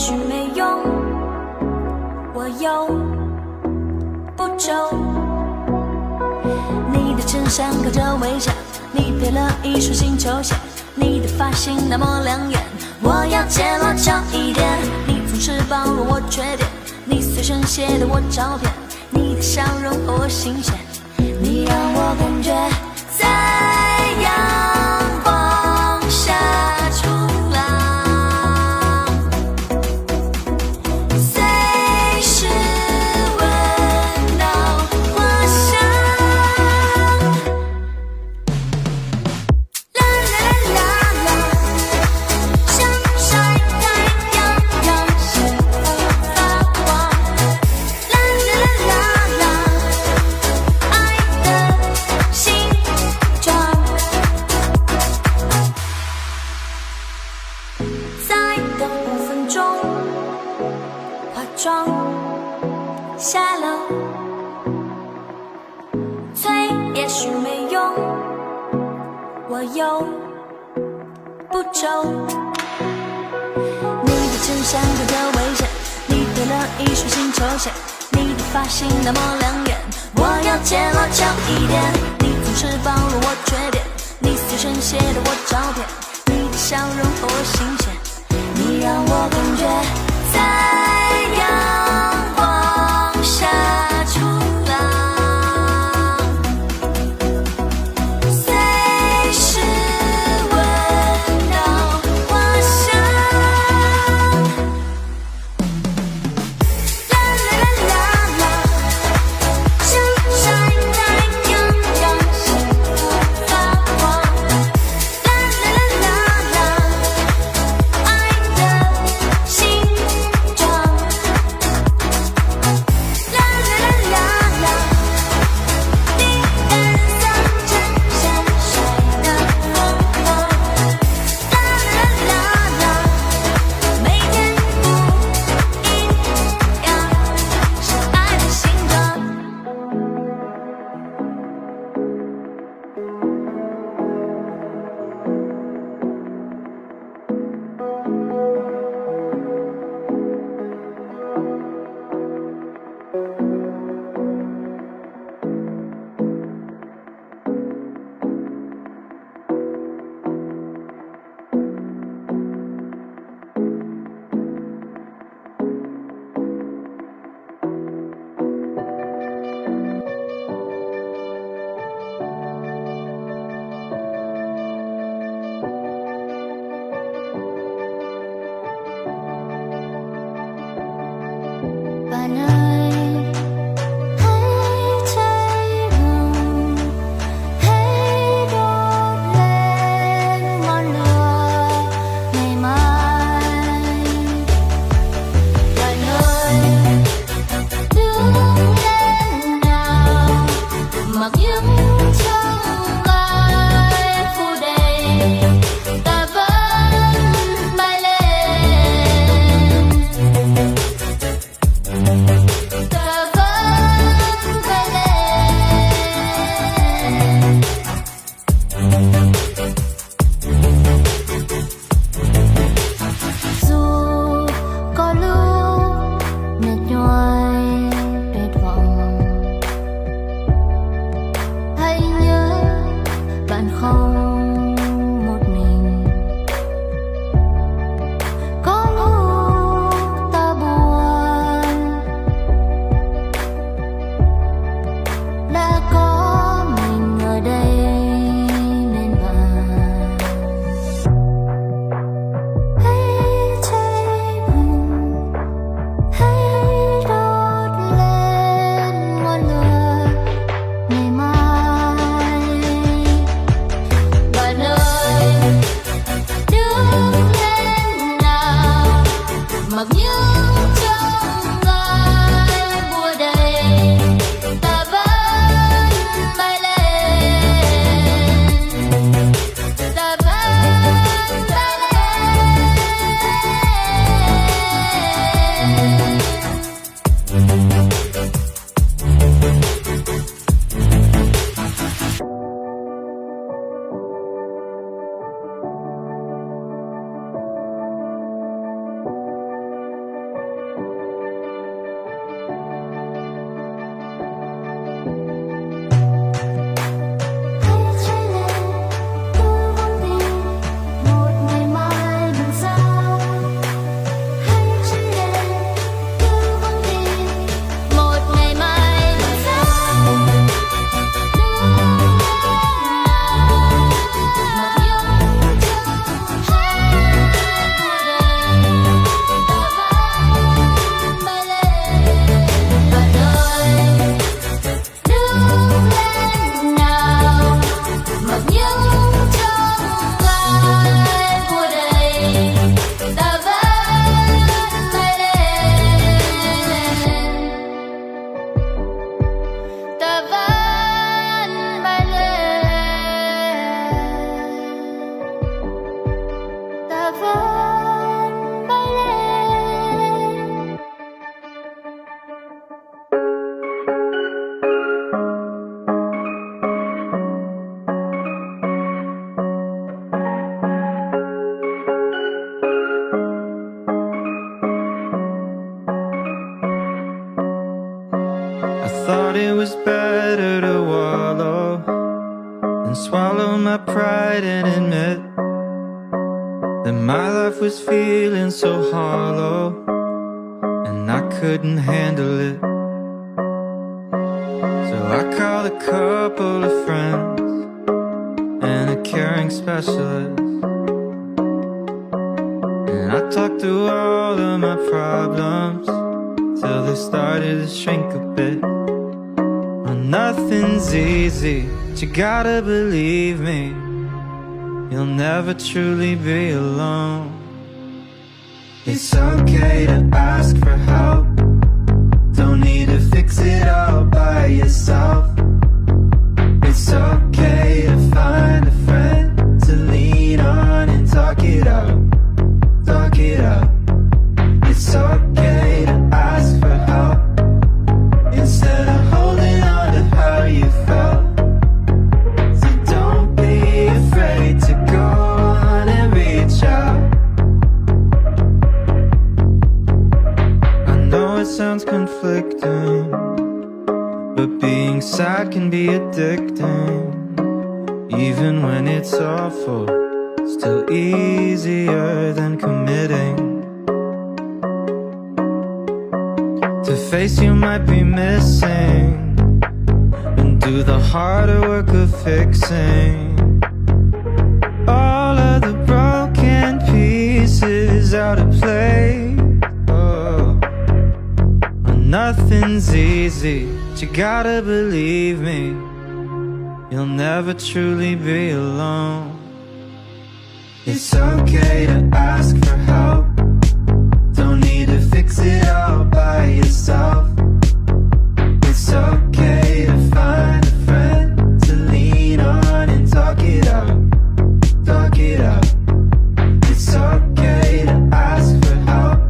许没用，我又不皱。你的衬衫靠着微笑，你配了一双新球鞋，你的发型那么亮眼，我要揭露久一点。你总是包容我缺点，你随身写的我照片，你的笑容和我新鲜，你让我感觉在阳光下冲浪，随时闻到花香。啦啦啦啦啦，像晒太阳让幸福发光。啦啦啦啦啦，爱的形状，再等5分钟，化妆下楼，催也许没用，我又不皱。你的衬衫跟着危险，你配了一双新球鞋，你的发型那么亮眼，我要揭露久一点。你总是包容我缺点，你随身写的我照片，你的笑容和我新鲜，你让我感觉在阳光下冲浪，随时闻到花香。啦啦啦啦啦，像晒太阳让幸福发光。啦啦啦啦啦，爱的形状。啦啦啦啦啦，你淡散衬衫晒得疯狂。啦啦啦啦，每天不一样，是爱的形状。Bạn ơi, hãy cháy bừng, hãy đốt lên ngọn lửa ngày mai. Bạn ơi, đứng lên nào, mặc những trong vai phủ đầy, ta vẫn bay lên. Ta vẫn bay lên. Dù có lúc mệt nhoài tuyệt vọng, hãy nhớ bạn không một mình. Có lúc ta buồn, đã có mình ở đây nên bạn hãy cháy bừng, hãy đốt lên ngọn lửa ngày mai. Bạn ơi, đứng lên nào, mặc những trong vai bùa đầy, ta vẫn bay lên. Ta vẫn bay lên. thought it was better to wallow and swallow my pride and admit that my life was feeling so hollow and I couldn't handle it. So I called a couple of friends and a caring specialist, and I talked through all of my problems till they started to shrink a bit. Well, nothing's easy, but you gotta believe me, you'll never truly be alone. It's okay to ask for help, don't need to fix it all by yourself. It's okay to find a friend to lean on and talk it out, talk it out. It's okay to ask for help instead of holding on to how you felt. So don't be afraid to go on and reach out. I know it sounds conflicting, but being sad can be addicting. Even when it's awful, still easier than committing. To face you might be missing and do the harder work of fixing all of the broken pieces out of place. Oh. Well, nothing's easy, but you gotta believe me, you'll never truly be alone. It's okay to ask for help, don't need to fix it all by yourself. It's okay to find a friend to lean on and talk it out, talk it out. It's okay to ask for help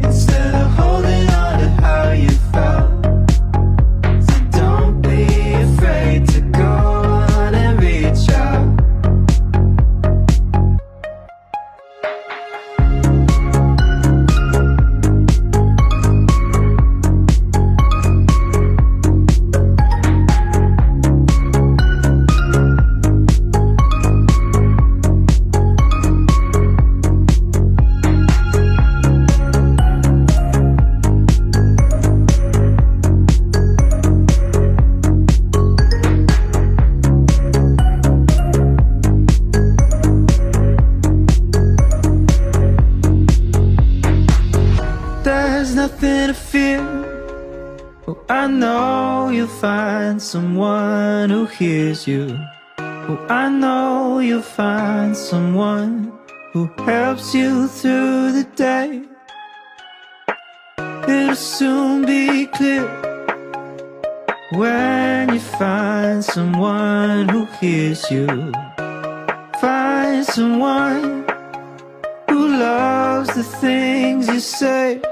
instead of holding on to how you felt. So don't be afraid to go on and reach out. There's nothing to fear. Oh, I know you'll find someone who hears you. Oh, I know you'll find someone who helps you through the day. It'll soon be clear when you find someone who hears you. Find someone who loves the things you say.